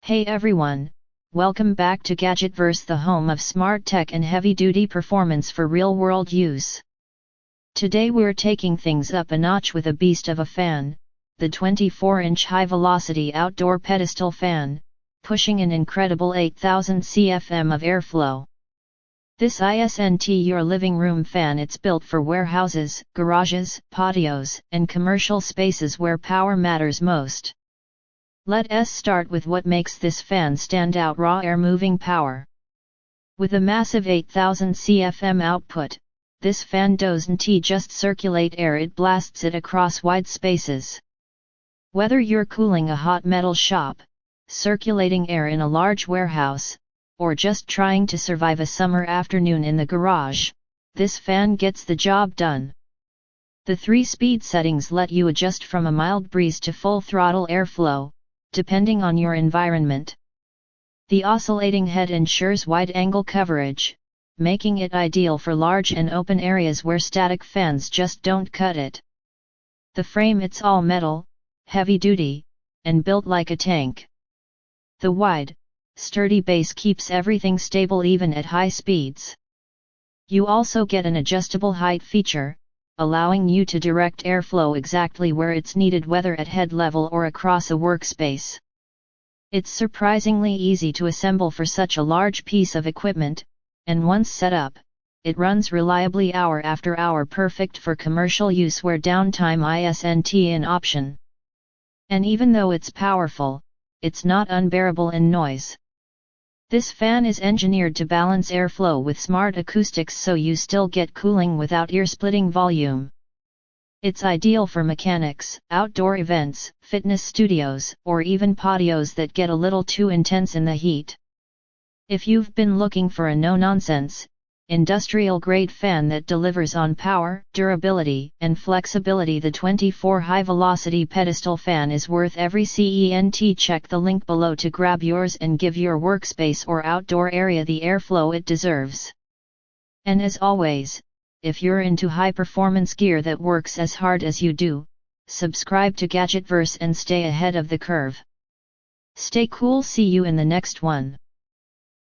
Hey everyone, welcome back to Gadgetverse, the home of smart tech and heavy-duty performance for real-world use. Today we're taking things up a notch with a beast of a fan, the 24-inch high-velocity outdoor pedestal fan, pushing an incredible 8,000 CFM of airflow. This isn't your living room fan. It's built for warehouses, garages, patios, and commercial spaces where power matters most. Let's start with what makes this fan stand out: raw air moving power. With a massive 8,000 CFM output, this fan doesn't just circulate air, it blasts it across wide spaces. Whether you're cooling a hot metal shop, circulating air in a large warehouse, or just trying to survive a summer afternoon in the garage, this fan gets the job done. The 3-speed settings let you adjust from a mild breeze to full throttle airflow, depending on your environment. The oscillating head ensures wide-angle coverage, making it ideal for large and open areas where static fans just don't cut it. The frame: it's all metal, heavy-duty, and built like a tank. The wide, sturdy base keeps everything stable even at high speeds. You also get an adjustable height feature, allowing you to direct airflow exactly where it's needed, whether at head level or across a workspace. It's surprisingly easy to assemble for such a large piece of equipment, and once set up, it runs reliably hour after hour, perfect for commercial use where downtime isn't an option. And even though it's powerful, it's not unbearable in noise. This fan is engineered to balance airflow with smart acoustics so you still get cooling without ear-splitting volume. It's ideal for mechanics, outdoor events, fitness studios, or even patios that get a little too intense in the heat. If you've been looking for a no-nonsense, industrial-grade fan that delivers on power, durability, and flexibility, the 24 high-velocity pedestal fan is worth every cent. Check the link below to grab yours and give your workspace or outdoor area the airflow it deserves. And as always, if you're into high-performance gear that works as hard as you do, subscribe to Gadgetverse and stay ahead of the curve. Stay cool. See you in the next one.